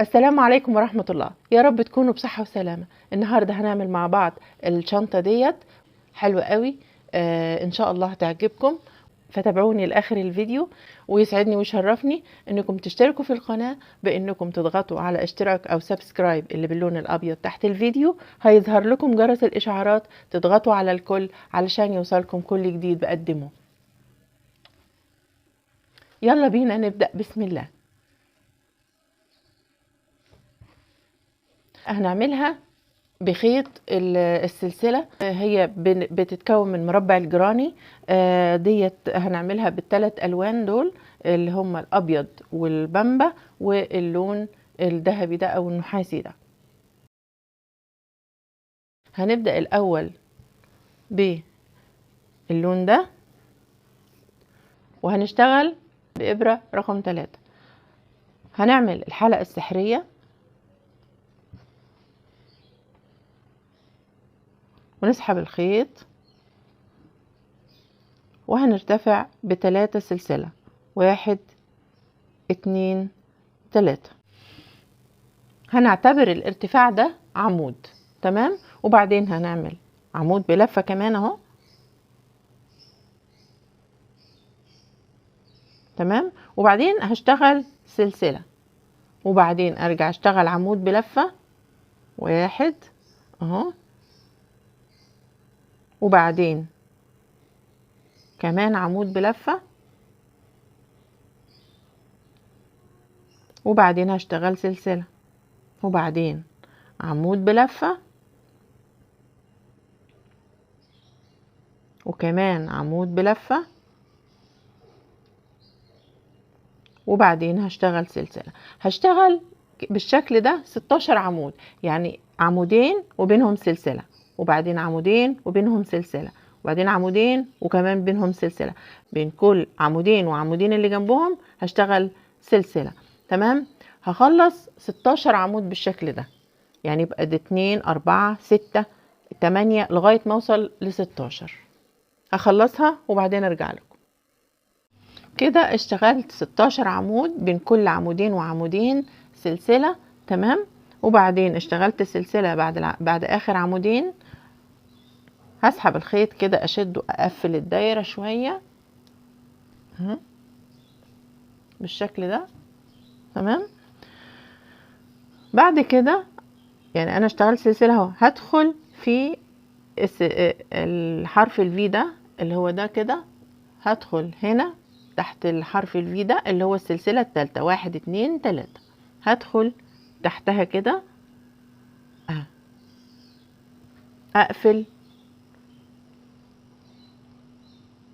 السلام عليكم ورحمة الله. يا رب تكونوا بصحة وسلامة. النهاردة هنعمل مع بعض الشنطة ديت حلوة قوي. ان شاء الله هتعجبكم، فتابعوني لاخر الفيديو. ويسعدني ويشرفني انكم تشتركوا في القناة بانكم تضغطوا على اشتراك او سبسكرايب اللي باللون الابيض تحت الفيديو. هيظهر لكم جرس الاشعارات، تضغطوا على الكل علشان يوصلكم كل جديد بقدمه. يلا بينا نبدأ. بسم الله. هنعملها بخيط السلسلة. هي بتتكون من مربع الجراني. ديت هنعملها بالثلاث ألوان دول اللي هم الأبيض والبامبا واللون الذهبي ده أو النحاسي ده. هنبدأ الأول باللون ده وهنشتغل بإبرة رقم 3. هنعمل الحلقة السحرية ونسحب الخيط وهنرتفع ب3 سلسلة. 1 2 3. هنعتبر الارتفاع ده عمود، تمام. وبعدين هنعمل عمود بلفة كمان اهو، تمام. وبعدين هشتغل سلسلة وبعدين ارجع اشتغل عمود بلفة 1 اهو، وبعدين كمان عمود بلفة، وبعدين هشتغل سلسلة وبعدين عمود بلفة وكمان عمود بلفة، وبعدين هشتغل سلسلة. هشتغل بالشكل ده 16 عمود، يعني عمودين وبينهم سلسلة وبعدين عمودين وبينهم سلسلة وبعدين عمودين وكمان بينهم سلسلة. بين كل عمودين وعمودين اللي جنبهم هشتغل سلسلة، تمام. هخلص 16 عمود بالشكل ده، يعني يبقى ده 2 4 6 8 لغاية ما اوصل ل16. هخلصها وبعدين ارجع لكم. كده اشتغلت 16 عمود بين كل عمودين وعمودين سلسلة، تمام. وبعدين اشتغلت سلسلة بعد اخر عمودين. هسحب الخيط كده اشده، اقفل الدايرة شوية بالشكل ده، تمام. بعد كده يعني انا اشتغلت سلسلة اهو، هدخل في الحرف الفي ده اللي هو ده كده. هدخل هنا تحت الحرف الفي ده اللي هو السلسلة الثالثة. 1 2 3. هدخل تحتها كده، اقفل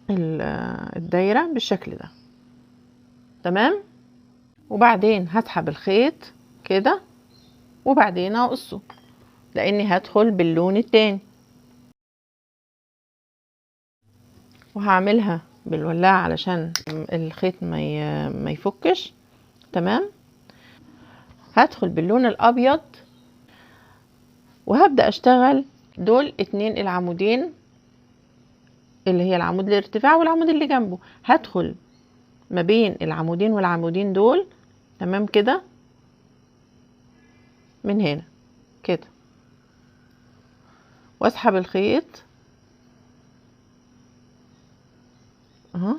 الدايرة بالشكل ده، تمام. وبعدين هسحب الخيط كده وبعدين اقصه لاني هدخل باللون التاني. وهعملها بالولاعة علشان الخيط ما يفكش، تمام. هدخل باللون الابيض وهبدأ اشتغل دول 2 العمودين اللي هي العمود الارتفاع والعمود اللي جنبه. هدخل ما بين العمودين والعمودين دول، تمام كده، من هنا كده، واسحب الخيط اهو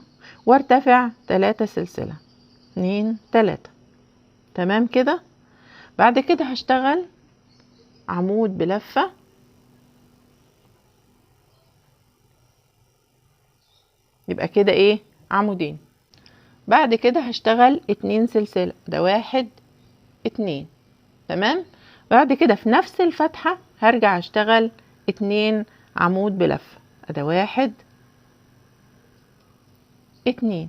وارتفع 3 سلسلة 2 3، تمام كده. بعد كده هشتغل عمود بلفة يبقى كده ايه عمودين. بعد كده هشتغل 2 سلسلة، ده 1 2، تمام. بعد كده في نفس الفتحة هرجع اشتغل 2 عمود بلفة، ده 1 2.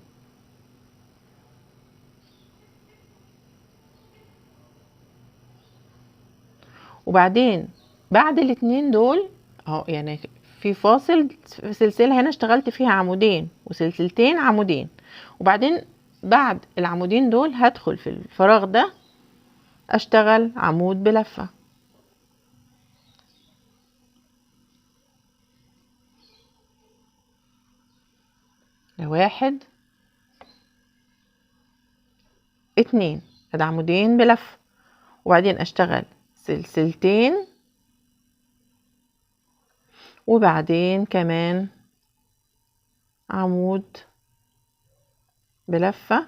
وبعدين بعد الاتنين دول اهو، يعني في فاصل في سلسلة هنا اشتغلت فيها عمودين وسلسلتين عمودين، وبعدين بعد العمودين دول هدخل في الفراغ ده اشتغل عمود بلفة، ده 1 2، ده عمودين بلفة. وبعدين اشتغل سلسلتين، وبعدين كمان عمود بلفة،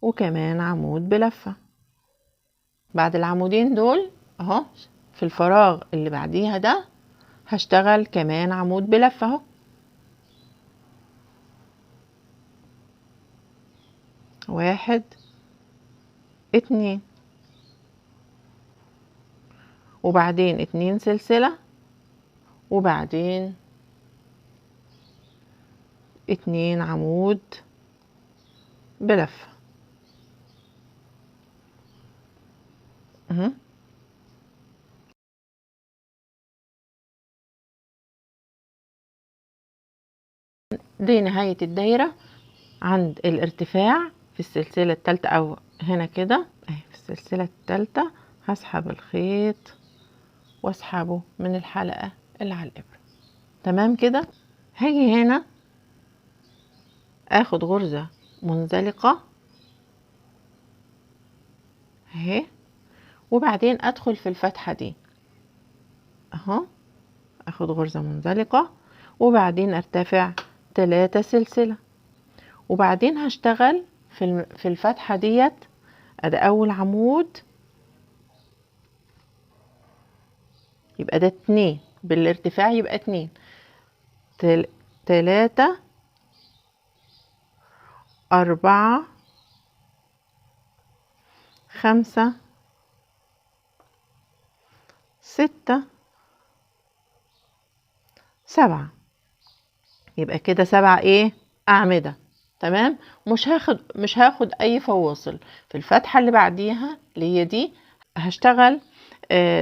وكمان عمود بلفة. بعد العمودين دول اهو في الفراغ اللي بعديها ده هشتغل كمان عمود بلفة اهو. واحد، اتنين، وبعدين اتنين سلسلة، وبعدين اتنين عمود بلفة اهو. دي نهاية الدايرة عند الارتفاع في السلسلة التالتة، او هنا كده اهي في السلسلة التالتة هسحب الخيط واسحبه من الحلقة اللي على الابرة. تمام كده. هاجي هنا اخد غرزة منزلقة اهي، وبعدين ادخل في الفتحة دي اهو، اخد غرزة منزلقة وبعدين ارتفع 3 سلسلة، وبعدين هشتغل في الفتحة ديت. ادي اول عمود، يبقى ده 2 بالارتفاع، يبقى 2 3 4 5 6 7. يبقى كده 7 ايه اعمدة. تمام. مش هاخد اي فواصل في الفتحة اللي بعديها اللي هي دي. هشتغل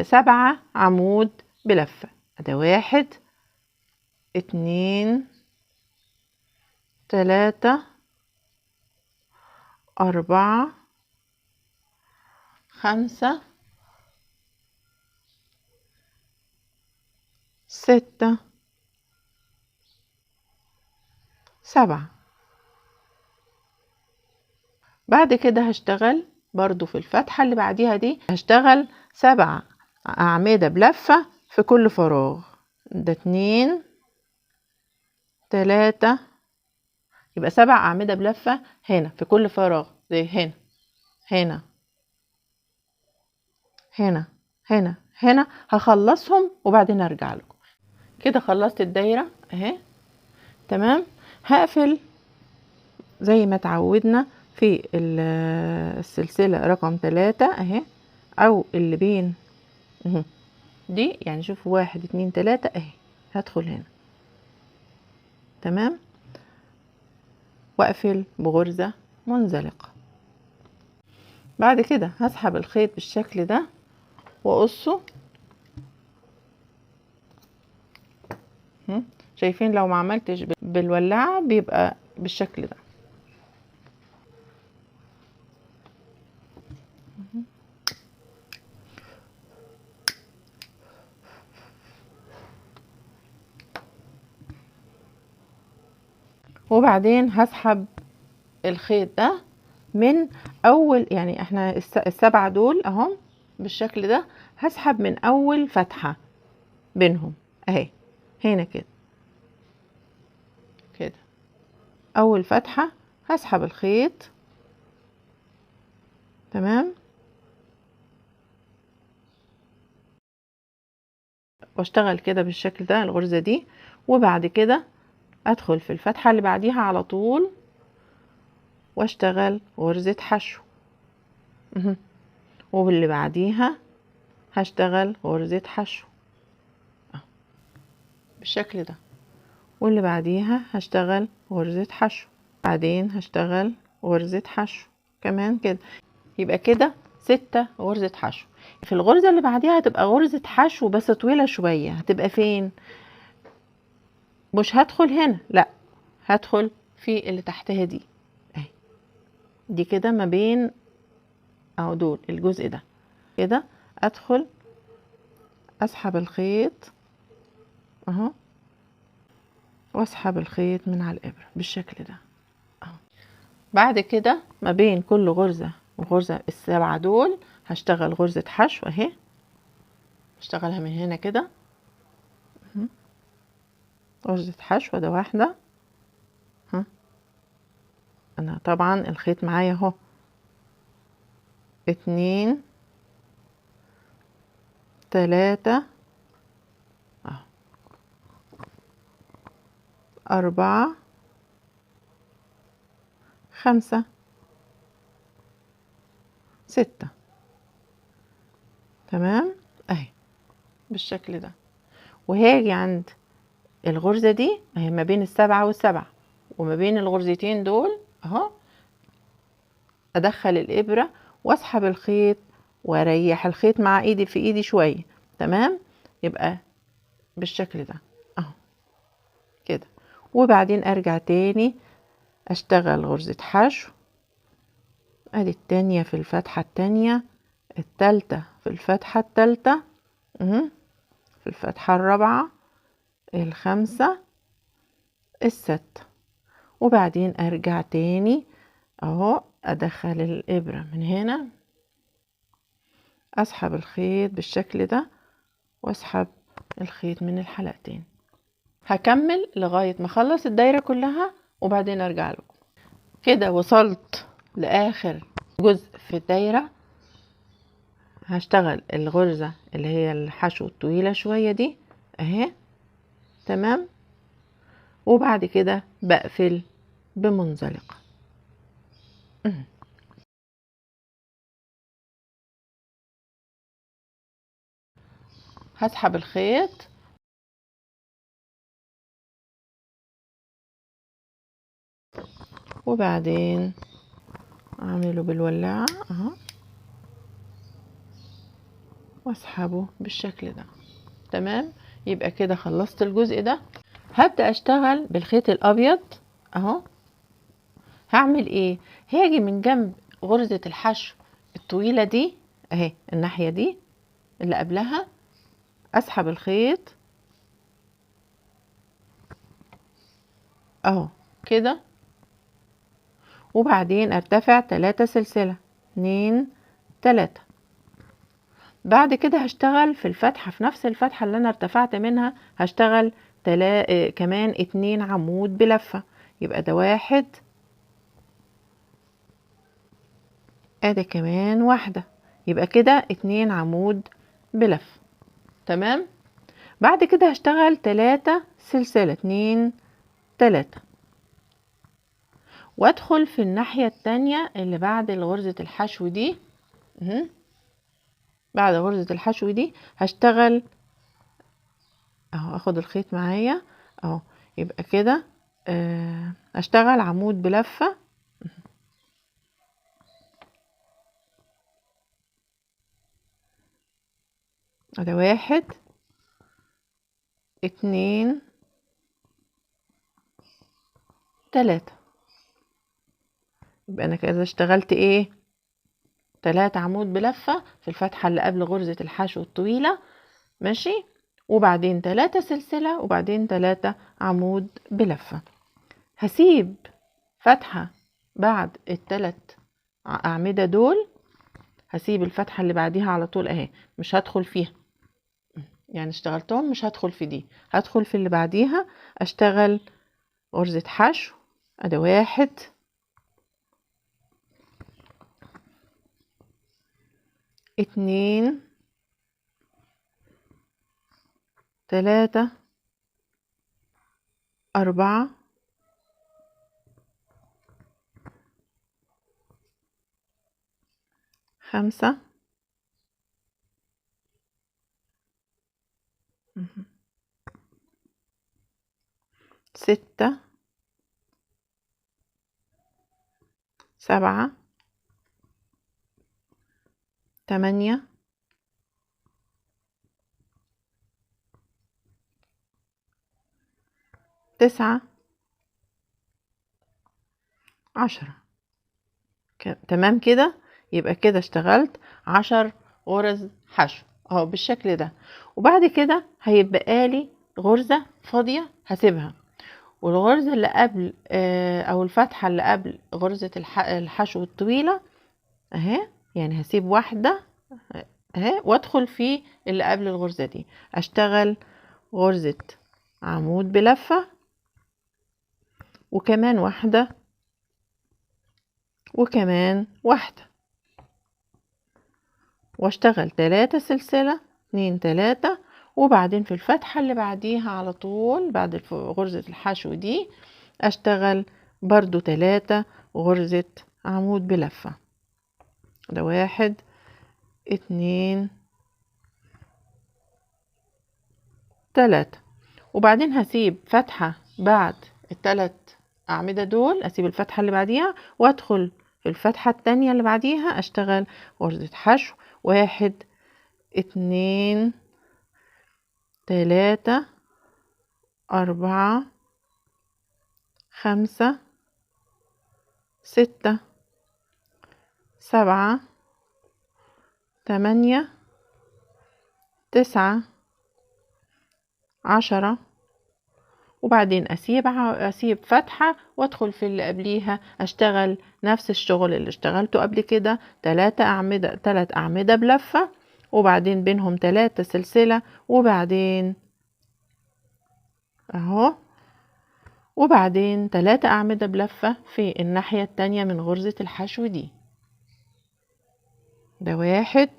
7 عمود بلفة. ده 1 2 3 4 5 6 7. بعد كده هشتغل برضو في الفتحة اللي بعديها دي، هشتغل 7 أعمدة بلفة في كل فراغ. ده 2 3، يبقى 7 أعمدة بلفة هنا في كل فراغ، زي هنا هنا هنا هنا هنا. هخلصهم وبعدين ارجع لكم. كده خلصت الدايرة اهي. تمام. هقفل زي ما تعودنا في السلسلة رقم 3 اهي، او اللي بين اهي دي، يعني شوفوا 1 2 3 اهي. هدخل هنا تمام، واقفل بغرزة منزلقة. بعد كده هسحب الخيط بالشكل ده واقصه. شايفين لو ما عملتش بالولاعة بيبقى بالشكل ده. وبعدين هسحب الخيط ده من اول، يعني احنا السبعة دول اهم بالشكل ده. هسحب من اول فتحة بينهم اهي، هنا كده كده اول فتحة هسحب الخيط. تمام. واشتغل كده بالشكل ده الغرزة دي، وبعد كده ادخل في الفتحة اللي بعديها على طول واشتغل غرزة حشو، واللي بعديها هشتغل غرزة حشو بالشكل ده، واللي بعديها هشتغل غرزة حشو، بعدين هشتغل غرزة حشو كمان كده. يبقى كده 6 غرزة حشو. في الغرزة اللي بعديها هتبقى غرزة حشو بس طويلة شوية. هتبقى فين؟ مش هدخل هنا، لا، هدخل في اللي تحتها دي اهي، دي كده ما بين اهو دول الجزء ده كده. ادخل اسحب الخيط اهو، واسحب الخيط من على الابرة بالشكل ده اهو. بعد كده ما بين كل غرزة وغرزة السبعة دول هشتغل غرزة حشو اهي، اشتغلها من هنا كده، غرزة حشو ده واحدة. انا طبعا الخيط معايا اهو 2 3 4 5 6. تمام اهي بالشكل ده. وهاجي عند الغرزة دي اهي ما بين السبعة والسبعة، وما بين الغرزتين دول اهو ادخل الابرة واسحب الخيط واريح الخيط مع ايدي في ايدي شوية. تمام، يبقى بالشكل ده اهو كده. وبعدين ارجع تاني اشتغل غرزة حشو، ادي التانية في الفتحة التانية، التالتة في الفتحة التالتة، في الفتحة الرابعة، الخامسة، الستة. وبعدين ارجع تاني اهو ادخل الابرة من هنا، اسحب الخيط بالشكل ده واسحب الخيط من الحلقتين. هكمل لغاية ما اخلص الدايرة كلها وبعدين ارجع لكم. كده وصلت لاخر جزء في الدايرة. هشتغل الغرزة اللي هي الحشو الطويلة شوية دي اهي. تمام، وبعد كده بقفل بمنزلقة. هسحب الخيط وبعدين اعمله بالولاعة اهو واسحبه بالشكل ده. تمام، يبقى كده خلصت الجزء ده. هبدأ اشتغل بالخيط الابيض اهو. هعمل ايه؟ هاجي من جنب غرزة الحشو الطويلة دي اهي، الناحية دي اللي قبلها، اسحب الخيط اهو كده، وبعدين ارتفع 3 سلسلة 2 3. بعد كده هشتغل في الفتحة، في نفس الفتحة اللي انا ارتفعت منها هشتغل كمان 2 عمود بلفة. يبقى ده 1، ادي كمان واحدة، يبقى كده 2 عمود بلفة. تمام، بعد كده هشتغل 3 سلسلة 2 3، وادخل في الناحية التانية اللي بعد غرزة الحشو دي. بعد غرزة الحشو دي هشتغل اهو، اخد الخيط معايا اهو، يبقى كده هشتغل عمود بلفة. ده 1 2 3. يبقى انا كده اشتغلت ايه؟ 3 عمود بلفة في الفتحة اللي قبل غرزة الحشو الطويلة، ماشي، وبعدين 3 سلسلة وبعدين 3 عمود بلفة. هسيب فتحة بعد ال3 أعمدة دول، هسيب الفتحة اللي بعديها على طول اهي، مش هدخل فيها، يعني اشتغلتهم مش هدخل في دي، هدخل في اللي بعديها اشتغل غرزة حشو. ادي 1 2 3 4 5 6 7 8 9 10. تمام كده، يبقى كده اشتغلت 10 غرز حشو اهو بالشكل ده. وبعد كده هيبقى لي غرزة فاضية هسيبها، والغرزة اللي قبل او الفتحة اللي قبل غرزة الحشو الطويلة اهي، يعني هسيب واحدة اهي، وادخل في اللي قبل الغرزة دي، اشتغل غرزة عمود بلفة وكمان واحدة وكمان واحدة، واشتغل 3 سلسلة 2 3، وبعدين في الفتحة اللي بعديها على طول بعد غرزة الحشو دي اشتغل برضو 3 غرزة عمود بلفة. ده 1 2 3، وبعدين هسيب فتحة بعد ال3 أعمدة دول، أسيب الفتحة اللي بعديها وأدخل في الفتحة التانية اللي بعديها أشتغل غرزة حشو 1 2 3 4 5 6 7 8 9 10، وبعدين أسيب فتحة وأدخل في اللي قبليها أشتغل نفس الشغل اللي اشتغلته قبل كده، 3 أعمدة بلفة، وبعدين بينهم 3 سلسلة، وبعدين اهو، وبعدين 3 أعمدة بلفة في الناحية التانية من غرزة الحشو دي. ده 1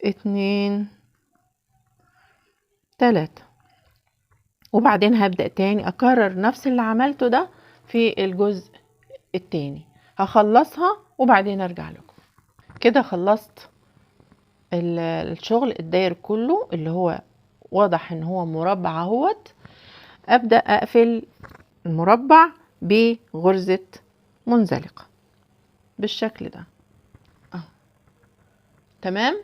2 3، وبعدين هبدأ تاني أكرر نفس اللي عملته ده في الجزء التاني، هخلصها وبعدين أرجع لكم. كده خلصت الشغل الداير كله اللي هو واضح ان هو مربع اهوت. أبدأ أقفل المربع بغرزة منزلقة بالشكل ده اهو. تمام.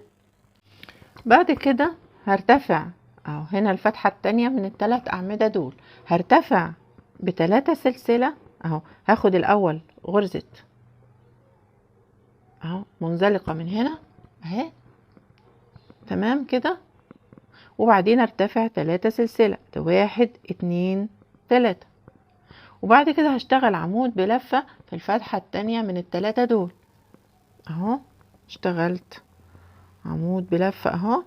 بعد كده هرتفع اهو، هنا الفتحة التانية من ال3 أعمدة دول، هرتفع ب3 سلسلة اهو. هاخد الأول غرزة اهو منزلقة من هنا اهي، تمام كده، وبعدين ارتفع 3 سلسلة، ده 1 2 3، وبعد كده هشتغل عمود بلفة في الفتحة التانية من ال3 دول اهو. اشتغلت عمود بلفة اهو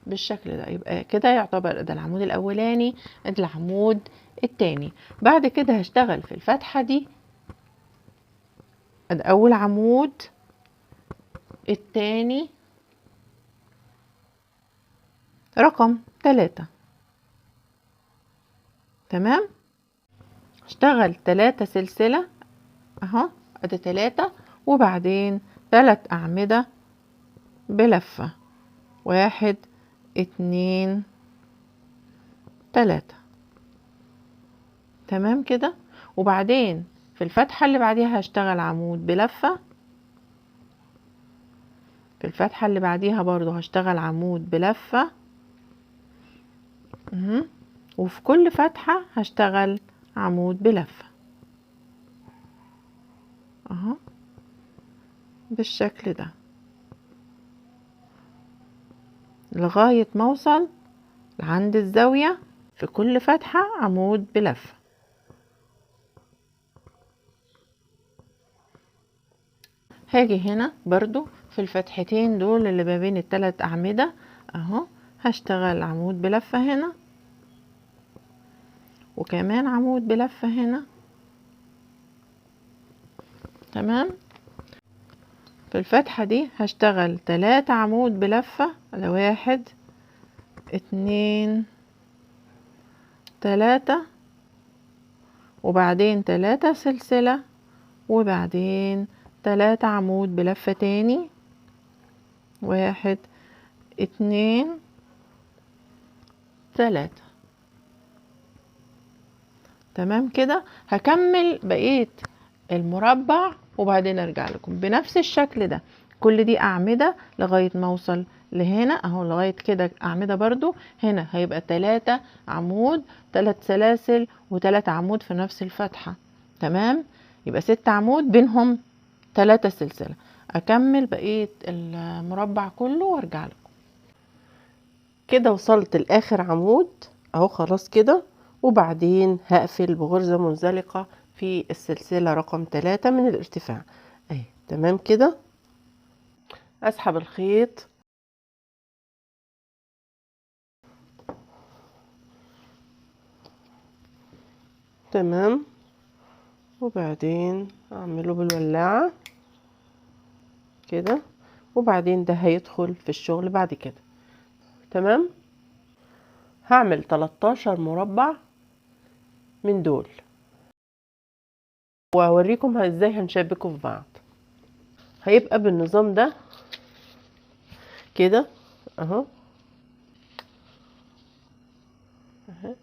بالشكل ده، يبقى كده يعتبر ده العمود الاولاني ده العمود التاني. بعد كده هشتغل في الفتحة دي ده اول عمود، التاني رقم 3، تمام. اشتغل 3 سلسلة اهو، ادي 3، وبعدين 3 أعمدة بلفة، 1 2 3، تمام كده. وبعدين في الفتحة اللي بعديها هشتغل عمود بلفة، في الفتحة اللي بعديها برضو هشتغل عمود بلفة وفي كل فتحة هشتغل عمود بلفة اهو بالشكل ده لغاية ما اوصل عند الزاوية، في كل فتحة عمود بلفة. هاجي هنا برضو في الفتحتين دول اللي ما بين ال3 أعمدة اهو، هشتغل عمود بلفة هنا وكمان عمود بلفة هنا، تمام. في الفتحة دي هشتغل 3 عمود بلفة، ده 1 2 3، وبعدين 3 سلسلة، وبعدين 3 عمود بلفة تاني، 1 2 3، تمام كده. هكمل بقية المربع وبعدين ارجع لكم بنفس الشكل ده. كل دي أعمدة لغاية ما اوصل لهنا اهو، لغاية كده أعمدة برضو. هنا هيبقى 3 عمود 3 سلاسل و3 عمود في نفس الفتحة، تمام. يبقى 6 عمود بينهم 3 سلسلة. اكمل بقية المربع كله وارجع لكم. كده وصلت لاخر عمود اهو، خلاص كده. وبعدين هقفل بغرزة منزلقة في السلسلة رقم 3 من الارتفاع. تمام كده. اسحب الخيط تمام، وبعدين اعمله بالولاعة كده، وبعدين ده هيدخل في الشغل بعد كده. تمام. هعمل 13 مربع من دول، وهوريكم ازاي هنشبكه في بعض. هيبقى بالنظام ده كده اهو. اهو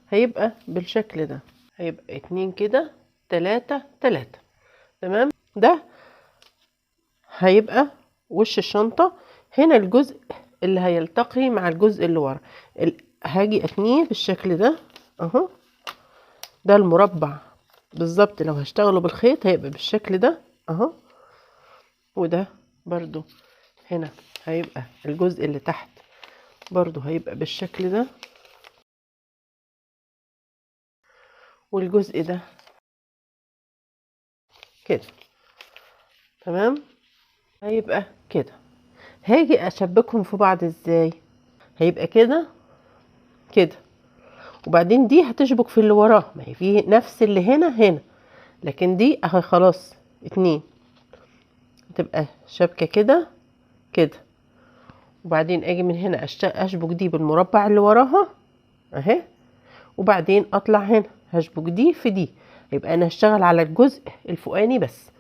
هيبقى بالشكل ده، هيبقى 2 كده، 3 3. تمام. ده هيبقى وش الشنطة. هنا الجزء اللي هيلتقي مع الجزء اللي ورا، هاجي اتنيه بالشكل ده اهو. ده المربع بالظبط، لو هشتغله بالخيط هيبقى بالشكل ده اهو. وده برضو هنا هيبقى الجزء اللي تحت برضو هيبقى بالشكل ده، والجزء ده كده. تمام. هيبقى كده. هاجي اشبكهم في بعض ازاي؟ هيبقى كده كده، وبعدين دي هتشبك في اللي وراه، ما هي في نفس اللي هنا هنا، لكن دي اهي خلاص 2 تبقى شبكة كده كده. وبعدين اجي من هنا اشبك دي بالمربع اللي وراها اهي، وبعدين اطلع هنا هشبك دي في دي. يبقى انا هشتغل على الجزء الفوقاني بس.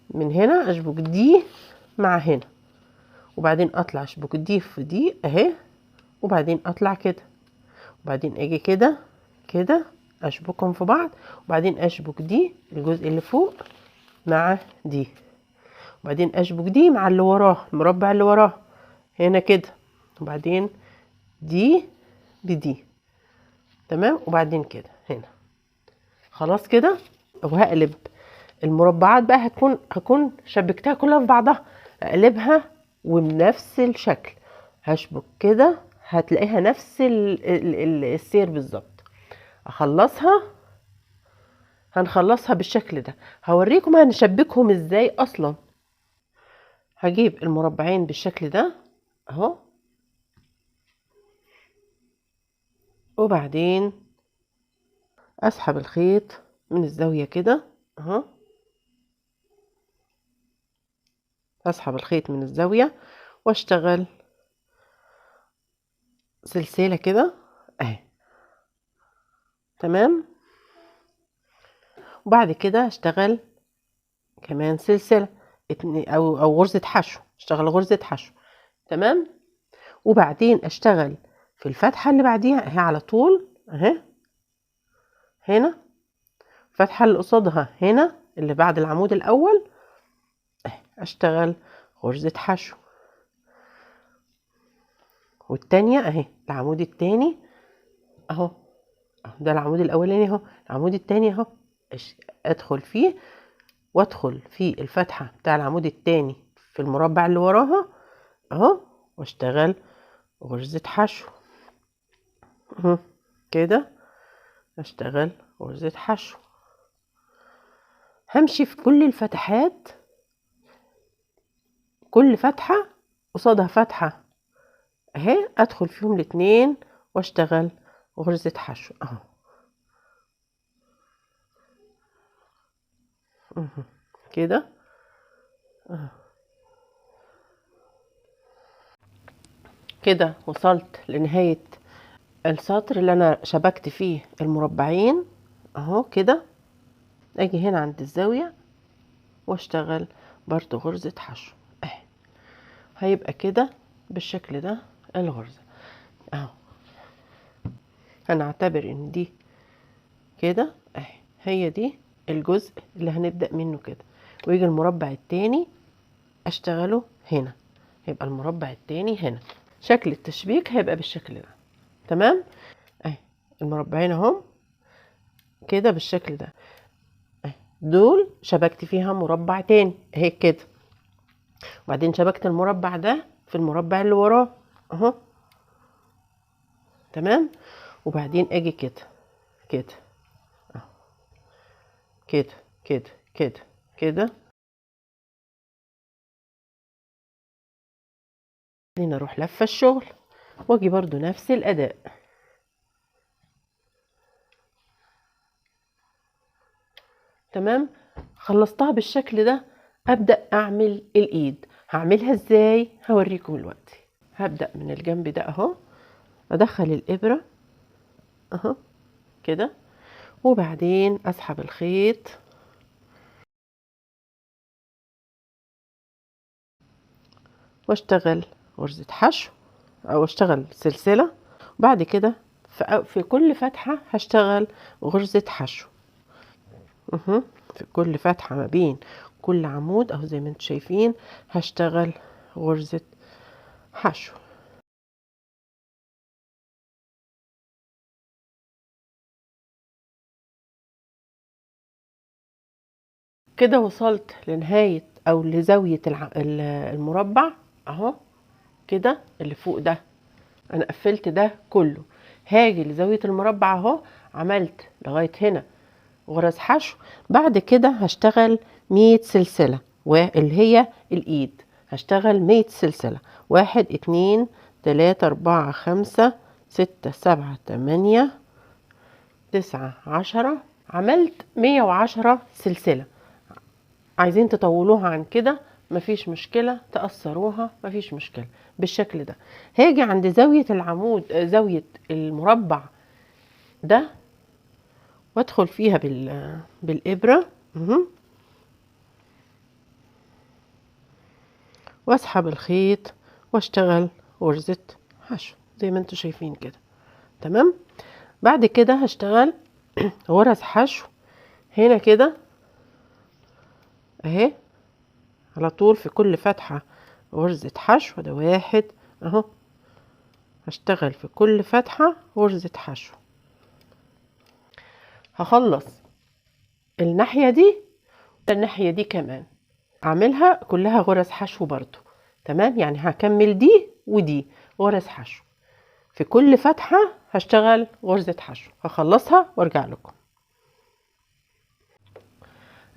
من هنا اشبك دي مع هنا، وبعدين اطلع اشبك دي في دي اهي، وبعدين اطلع كده، وبعدين اجي كده كده اشبكهم في بعض، وبعدين اشبك دي الجزء اللي فوق مع دي، وبعدين اشبك دي مع اللي وراه المربع اللي وراه هنا كده، وبعدين دي بدي. تمام. وبعدين كده هنا خلاص كده. وهقلب المربعات بقى، هكون شبكتها كلها في بعضها، اقلبها وبنفس الشكل هشبك كده، هتلاقيها نفس السير بالظبط. اخلصها، هنخلصها بالشكل ده. هوريكم هنشبكهم ازاي اصلا. هجيب المربعين بالشكل ده اهو، وبعدين اسحب الخيط من الزاوية كده اهو. اسحب الخيط من الزاوية واشتغل سلسلة كده اهي. تمام. وبعد كده اشتغل كمان سلسلة او غرزة حشو، اشتغل غرزة حشو. تمام. وبعدين اشتغل في الفتحة اللي بعديها اهي على طول اهي، هنا الفتحة اللي قصادها هنا اللي بعد العمود الاول اهي، اشتغل غرزة حشو. والتانية اهي العمود التاني اهو، ده العمود الاولاني اهو، العمود التاني اهو، ادخل فيه وادخل في الفتحة بتاع العمود التاني في المربع اللي وراها اهو، واشتغل غرزة حشو اهو كده. اشتغل غرزة حشو، همشي في كل الفتحات، كل فتحة قصادها فتحة اهي، ادخل فيهم الاتنين واشتغل غرزة حشو اهو كده اهو. كده وصلت لنهاية السطر اللي انا شبكت فيه المربعين اهو كده. اجي هنا عند الزاوية واشتغل برضو غرزة حشو اهي. هيبقى كده بالشكل ده الغرزة اهو. هنعتبر ان دي كده اهي، هي دي الجزء اللي هنبدأ منه كده، ويجي المربع التاني اشتغله هنا، هيبقى المربع التاني هنا. شكل التشبيك هيبقى بالشكل ده. تمام اهي المربعين اهم كده بالشكل ده اهي، دول شبكت فيها مربع تاني اهي كده. وبعدين شبكت المربع ده في المربع اللي وراه اهو. تمام. وبعدين اجي كده كده اهو، كده كده كده كده. بعدين اروح لفه الشغل واجي برضو نفس الاداء. تمام. خلصتها بالشكل ده، ابدا اعمل الايد. هعملها ازاي؟ هوريكم دلوقتي. هبدا من الجنب ده اهو، ادخل الابره اهو كده، وبعدين اسحب الخيط واشتغل غرزة حشو او اشتغل سلسلة. وبعد كده في كل فتحة هشتغل غرزة حشو في كل فتحة ما بين كل عمود اهو زي ما انتم شايفين هشتغل غرزة حشو. كده وصلت لنهاية او لزاوية المربع اهو كده. اللي فوق ده انا قفلت ده كله، هاجي لزاوية المربع اهو، عملت لغاية هنا غرز حشو. بعد كده هشتغل 100 سلسلة واللي هي الايد. هشتغل 100 سلسلة، 1 2 3 4 5 6 7 8 9 10. عملت 110 سلسلة. عايزين تطولوها عن كده مفيش مشكلة، تقصروها مفيش مشكلة. بالشكل ده هاجي عند زاوية العمود، زاوية المربع ده، وادخل فيها بالإبرة واسحب الخيط واشتغل غرزة حشو زي ما انتم شايفين كده. تمام. بعد كده هشتغل غرز حشو هنا كده اهي، على طول في كل فتحة غرزة حشو. ده واحد اهو، هشتغل في كل فتحة غرزة حشو. هخلص الناحية دي الناحية دي كمان اعملها كلها غرز حشو برضو. تمام. يعني هكمل دي ودي غرز حشو، في كل فتحة هشتغل غرزة حشو. هخلصها وارجع لكم.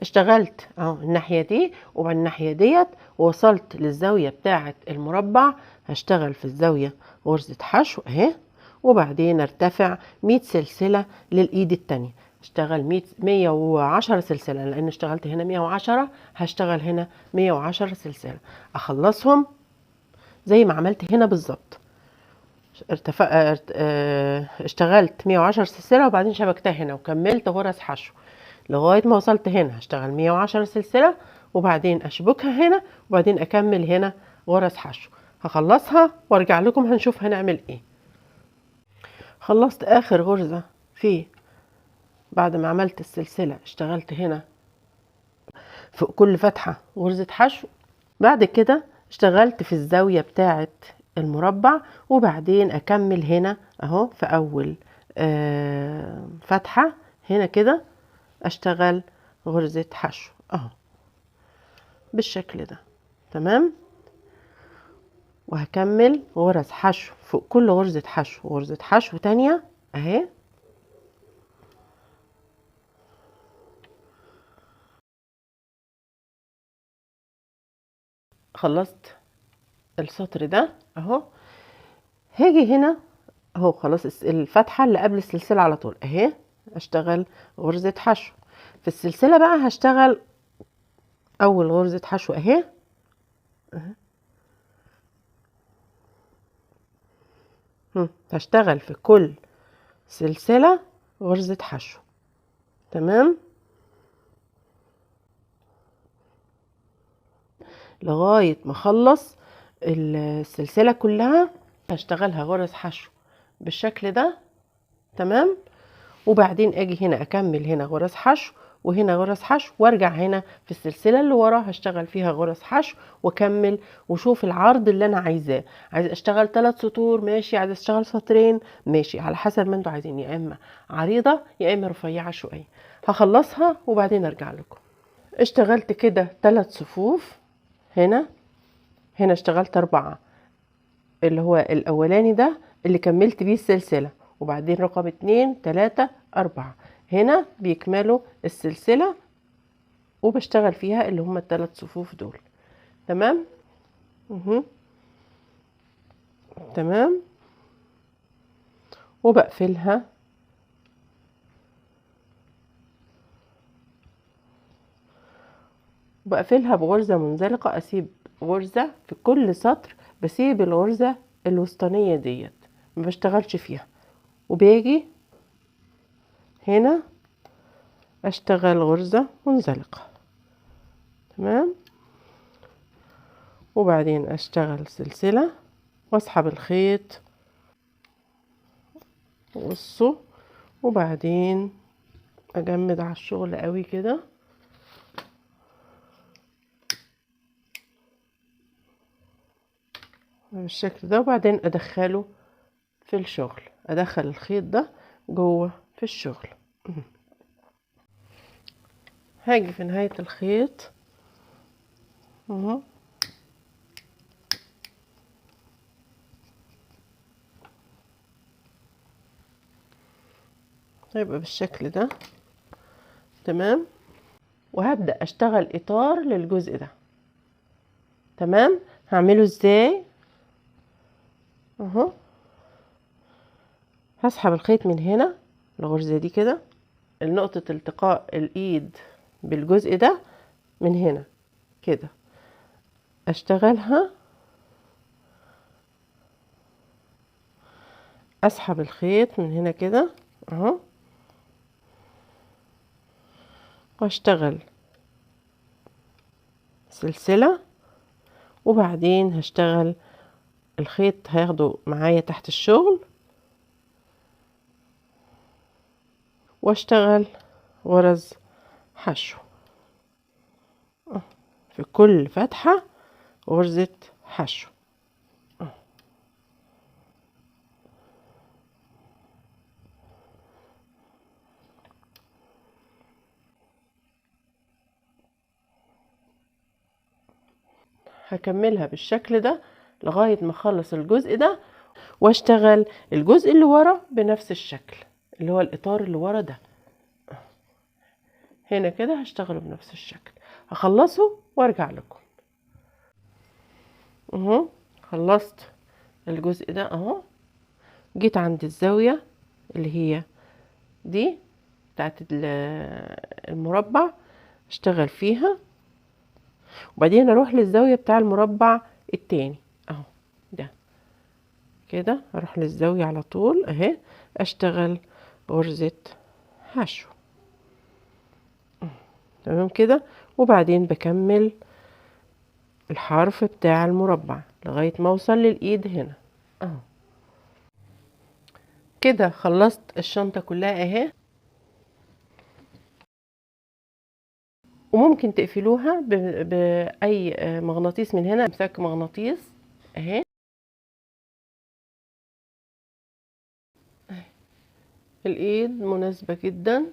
اشتغلت اهو الناحية دي وبعد الناحية ديت، ووصلت للزاوية بتاعة المربع. هشتغل في الزاوية غرزة حشو اهي، وبعدين ارتفع 100 سلسلة للايد التانية. اشتغل 110 سلسلة، لان اشتغلت هنا 110 هشتغل هنا 110 سلسلة. اخلصهم زي ما عملت هنا بالظبط. اشتغلت 110 سلسلة وبعدين شبكتها هنا وكملت غرز حشو لغاية ما وصلت هنا. هشتغل 110 سلسلة وبعدين اشبكها هنا وبعدين اكمل هنا غرز حشو. هخلصها وارجع لكم هنشوف هنعمل ايه. خلصت اخر غرزة بعد ما عملت السلسلة، اشتغلت هنا في كل فتحة غرزة حشو. بعد كده اشتغلت في الزاوية بتاعة المربع وبعدين اكمل هنا اهو في اول فتحة هنا كده اشتغل غرزة حشو اهو بالشكل ده. تمام. وهكمل غرز حشو فوق كل غرزة حشو غرزة حشو تانية اهي. خلصت السطر ده اهو. هاجي هنا اهو خلاص الفتحة اللي قبل السلسلة على طول اهي، اشتغل غرزة حشو. في السلسلة بقى هشتغل اول غرزة حشو اهي هشتغل في كل سلسلة غرزة حشو. تمام. لغاية ما اخلص السلسلة كلها هشتغلها غرز حشو بالشكل ده. تمام. وبعدين اجي هنا اكمل هنا غرز حشو وهنا غرز حشو، وارجع هنا في السلسله اللي وراها هشتغل فيها غرز حشو واكمل وشوف العرض اللي انا عايزاه. عايز اشتغل 3 سطور ماشي، عايز اشتغل سطرين ماشي، على حسب ما انتوا عايزين، يا اما عريضه يا اما رفيعه شويه. هخلصها وبعدين ارجع لكم. اشتغلت كده 3 صفوف هنا هنا اشتغلت 4 اللي هو الاولاني ده اللي كملت بيه السلسلة، وبعدين رقم 2 3 4 هنا بيكملوا السلسلة وبشتغل فيها اللي هم ال3 صفوف دول. تمام. تمام. وبقفلها بغرزة منزلقة. اسيب غرزة في كل سطر، بسيب الغرزة الوسطانية ديت ما بشتغلش فيها، وباجي هنا اشتغل غرزة منزلقة. تمام. وبعدين اشتغل سلسلة واسحب الخيط وقصه، وبعدين اجمد على الشغل قوي كده بالشكل ده، وبعدين ادخله في الشغل، ادخل الخيط ده جوه في الشغل. هاجي في نهاية الخيط اهو هيبقى بالشكل ده. تمام. وهبدأ اشتغل اطار للجزء ده. تمام. هعمله ازاي؟ اهو هسحب الخيط من هنا الغرزة دي كده، نقطة التقاء الايد بالجزء ده من هنا كده، اشتغلها، اسحب الخيط من هنا كده اهو، واشتغل سلسلة، وبعدين هشتغل الخيط هياخده معايا تحت الشغل، واشتغل غرز حشو في كل فتحة غرزة حشو. هكملها بالشكل ده لغاية ما اخلص الجزء ده، واشتغل الجزء اللي ورا بنفس الشكل اللي هو الاطار اللي ورا ده هنا كده، هشتغله بنفس الشكل، هخلصه وارجع لكم. اهو خلصت الجزء ده اهو، جيت عند الزاوية اللي هي دي بتاعت المربع، اشتغل فيها، وبعدين اروح للزاوية بتاع المربع التاني اهو ده كده، اروح للزاوية على طول اهي، اشتغل غرزة حشو. تمام كده. وبعدين بكمل الحرف بتاع المربع لغاية ما اوصل للايد هنا اهو كده. خلصت الشنطة كلها اهي، وممكن تقفلوها بأي مغناطيس من هنا، امسك مغناطيس اهي، الايد مناسبة جدا،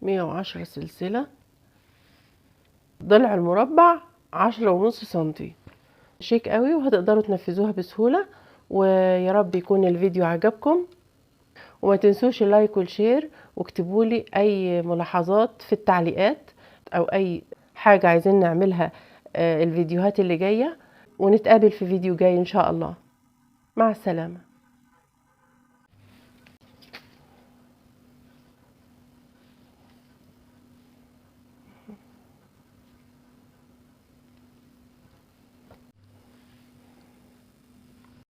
110 سلسلة، ضلع المربع 10.5 سنتي، شيك قوي وهتقدروا تنفذوها بسهولة. ويا رب يكون الفيديو عجبكم، وما تنسوش اللايك والشير، واكتبوا لي اي ملاحظات في التعليقات او اي حاجة عايزين نعملها الفيديوهات اللي جاية، ونتقابل في فيديو جاي ان شاء الله. مع السلامة.